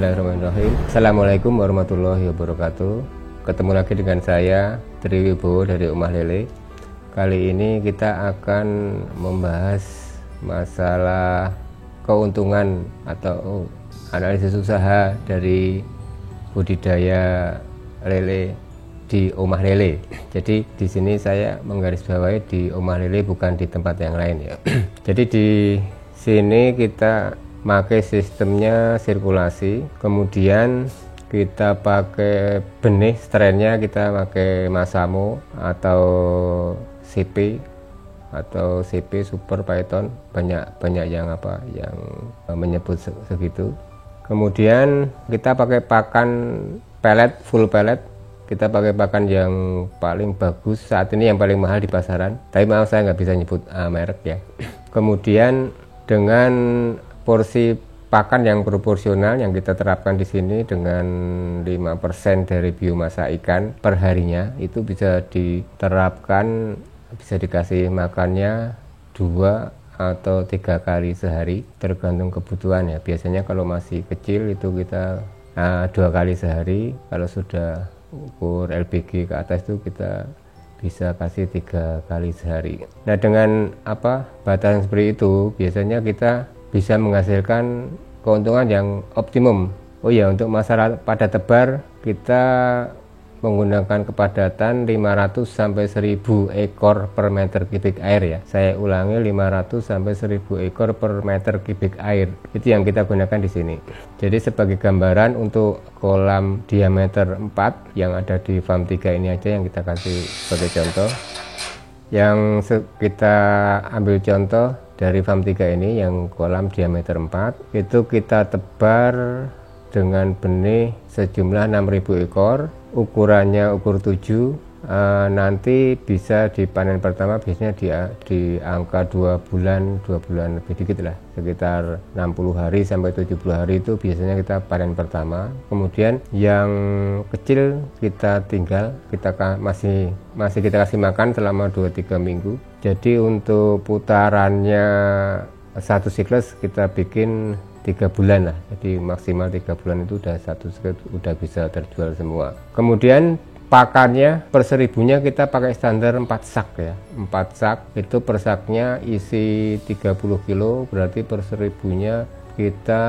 Bismillahirrahmanirrahim. Assalamualaikum warahmatullahi wabarakatuh. Ketemu lagi dengan saya Tri Wibowo dari Omah Lele. Kali ini kita akan membahas masalah keuntungan atau analisis usaha dari budidaya lele di Omah Lele. Jadi di sini saya menggarisbawahi di Omah Lele, bukan di tempat yang lain ya. Jadi di sini kita pakai sistemnya sirkulasi, kemudian kita pakai benih strainnya, kita pakai Masamo atau CP Super Python, banyak yang menyebut segitu. Kemudian kita pakai pakan pellet, full pellet. Kita pakai pakan yang paling bagus saat ini, yang paling mahal di pasaran, tapi maaf saya nggak bisa nyebut merek ya. Kemudian dengan porsi pakan yang proporsional yang kita terapkan di sini dengan 5% dari biomasa ikan per harinya, itu bisa diterapkan, bisa dikasih makannya 2 atau 3 kali sehari tergantung kebutuhan ya. Biasanya kalau masih kecil itu kita 2 kali sehari, kalau sudah ukur LBG ke atas itu kita bisa kasih 3 kali sehari. Nah, dengan batasan seperti itu biasanya kita bisa menghasilkan keuntungan yang optimum. Oh ya, untuk masalah pada tebar kita menggunakan kepadatan 500 sampai 1000 ekor per meter kubik air ya. Saya ulangi, 500 sampai 1000 ekor per meter kubik air. Itu yang kita gunakan di sini. Jadi sebagai gambaran, untuk kolam diameter 4 yang ada di farm 3 ini aja yang kita kasih sebagai contoh. Yang kita ambil contoh dari farm 3 ini yang kolam diameter 4, itu kita tebar dengan benih sejumlah 6000 ekor, ukurannya ukur 7. Nanti bisa dipanen pertama biasanya di angka 2 bulan lebih dikit lah, sekitar 60 hari sampai 70 hari itu biasanya kita panen pertama. Kemudian yang kecil kita masih kita kasih makan selama 2-3 minggu. Jadi untuk putarannya satu siklus kita bikin 3 bulan lah, jadi maksimal 3 bulan itu satu siklus udah bisa terjual semua. Kemudian pakannya per 1000-nya kita pakai standar 4 sak ya. 4 sak itu per saknya isi 30 kilo, berarti per 1000-nya kita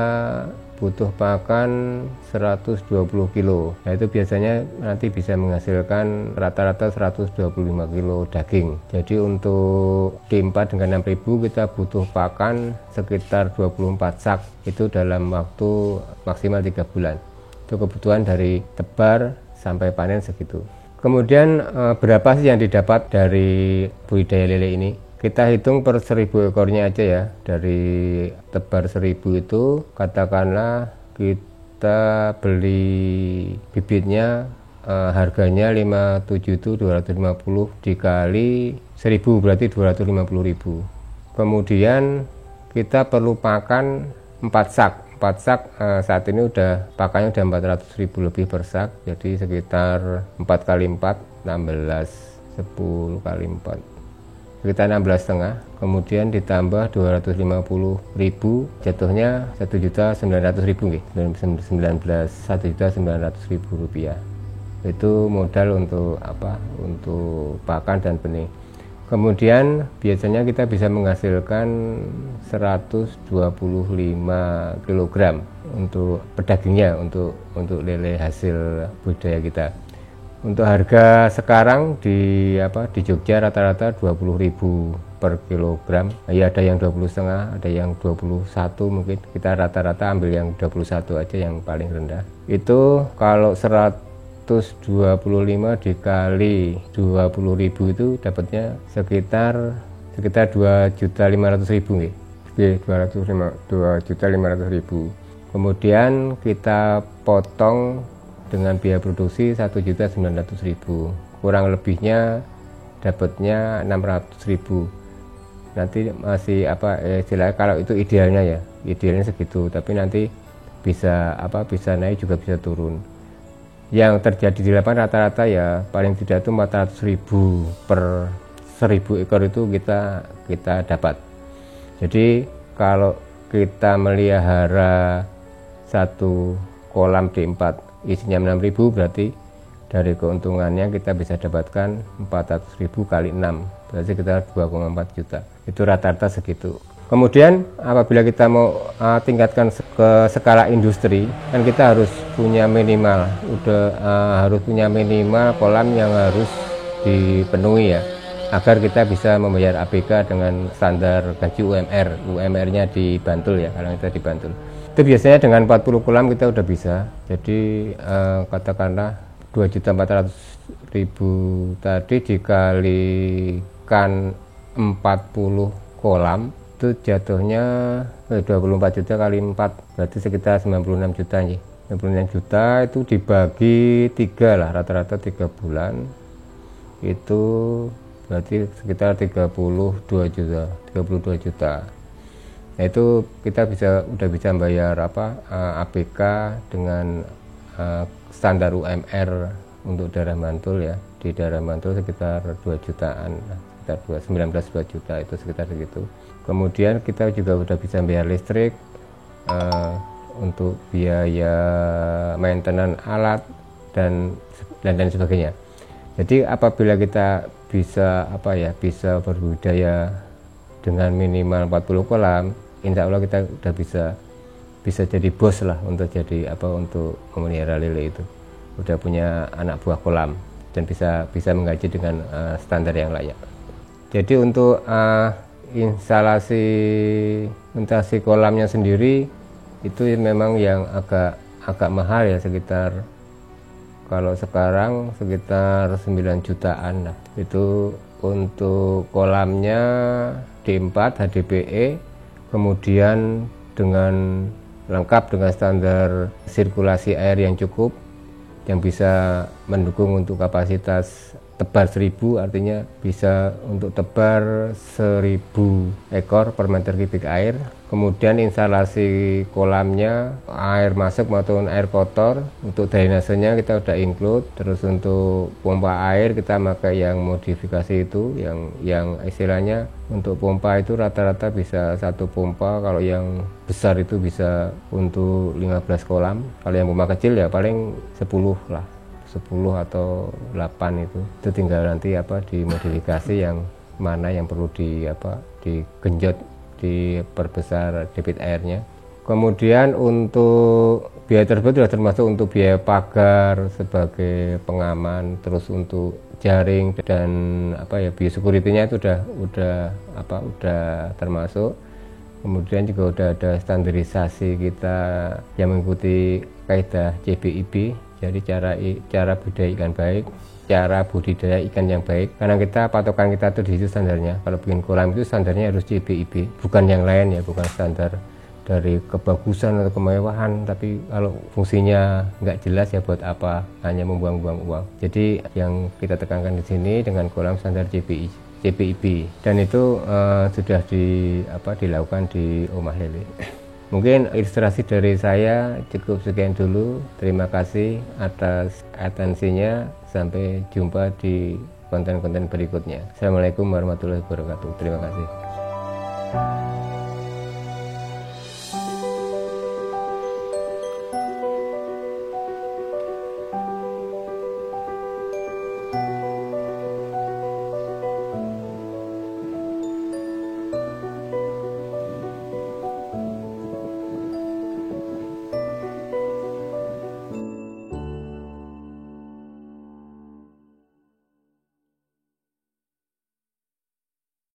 butuh pakan 120 kilo. Nah, itu biasanya nanti bisa menghasilkan rata-rata 125 kilo daging. Jadi untuk D4 dengan 6000 kita butuh pakan sekitar 24 sak, itu dalam waktu maksimal 3 bulan. Itu kebutuhan dari tebar sampai panen segitu. Kemudian berapa sih yang didapat dari budidaya lele ini? Kita hitung per 1000 ekornya aja ya. Dari tebar 1000 itu katakanlah kita beli bibitnya harganya 57 itu 250 dikali 1000 berarti 250.000. Kemudian kita perlu pakan 4 sak. 4 sak saat ini pakannya udah 400.000 lebih per sak, jadi sekitar 4 kali 4 16, 10 kali 4 sekitar 16,5, kemudian ditambah 250.000, jatuhnya 1.900.000 1.900.000 rupiah. Itu modal untuk untuk pakan dan benih. Kemudian biasanya kita bisa menghasilkan 125 kg untuk pedagingnya, untuk lele hasil budidaya kita. Untuk harga sekarang di Jogja rata-rata 20.000 per kilogram. Ya, ada yang 20,5, ada yang 21 mungkin. Kita rata-rata ambil yang 21 aja yang paling rendah. Itu kalau 125 dikali 20.000 itu dapatnya sekitar 2.500.000 nih. 2.500.000. Kemudian kita potong dengan biaya produksi 1.900.000, kurang lebihnya dapatnya 600.000. Nanti masih istilahnya, kalau itu idealnya ya, idealnya segitu, tapi nanti bisa naik juga bisa turun. Yang terjadi di lapangan rata-rata ya paling tidak itu 400.000 per 1000 ekor itu kita dapat. Jadi kalau kita melihara satu kolam D4 isinya 6.000, berarti dari keuntungannya kita bisa dapatkan 400.000 kali 6, berarti sekitar 2,4 juta. Itu rata-rata segitu. Kemudian apabila kita mau tingkatkan ke skala industri, kan kita harus punya minimal, harus punya minimal kolam yang harus dipenuhi ya, agar kita bisa membayar APK dengan standar gaji UMR. UMR-nya di Bantul ya, kalau kita di Bantul. Itu biasanya dengan 40 kolam kita udah bisa. Jadi katakanlah 2.400.000 tadi dikalikan 40 kolam, itu jatuhnya 24 juta kali 4, berarti sekitar 96 juta nih. 96 juta itu dibagi 3 lah, rata-rata 3 bulan. Itu berarti sekitar 32 juta. Nah, itu kita udah bisa bayar APK dengan standar UMR untuk daerah Bantul ya. Di daerah Bantul sekitar 2 jutaan, sekitar 2 juta, itu sekitar segitu. Kemudian kita juga udah bisa bayar listrik, untuk biaya maintenance alat dan sebagainya. Jadi apabila kita bisa bisa berbudidaya dengan minimal 40 kolam, insya Allah kita udah bisa jadi bos lah untuk untuk memelihara lele itu. Udah punya anak buah kolam dan bisa menggaji dengan standar yang layak. Jadi untuk instalasi kolamnya sendiri itu memang yang agak mahal ya, sekitar kalau sekarang sekitar 9 jutaan lah. Itu untuk kolamnya D4 HDPE, kemudian lengkap dengan standar sirkulasi air yang cukup, yang bisa mendukung untuk kapasitas tebar 1000, artinya bisa untuk tebar 1000 ekor per meter kubik air. Kemudian instalasi kolamnya, air masuk maupun air kotor, untuk drainasenya kita udah include. Terus untuk pompa air kita pakai yang modifikasi itu, yang istilahnya untuk pompa itu rata-rata bisa satu pompa, kalau yang besar itu bisa untuk 15 kolam. Kalau yang pompa kecil ya paling 10 lah. 10 atau 8 itu tinggal nanti dimodifikasi yang mana yang perlu digenjot, diperbesar debit airnya. Kemudian untuk biaya tersebut sudah termasuk untuk biaya pagar sebagai pengaman, terus untuk jaring dan biosecurity-nya itu udah termasuk. Kemudian juga udah ada standarisasi kita yang mengikuti kaidah CBIB. Jadi cara budidaya ikan baik, cara budidaya ikan yang baik. Karena patokan kita tuh di situ standarnya. Kalau bikin kolam itu standarnya harus CBIB, bukan yang lain ya, bukan standar dari kebagusan atau kemewahan. Tapi kalau fungsinya nggak jelas ya buat apa? Hanya membuang-buang uang. Jadi yang kita tekankan di sini dengan kolam standar CBIB, dan itu sudah dilakukan di Omah Lele. Mungkin ilustrasi dari saya cukup sekian dulu. Terima kasih atas atensinya. Sampai jumpa di konten-konten berikutnya. Assalamualaikum warahmatullahi wabarakatuh. Terima kasih.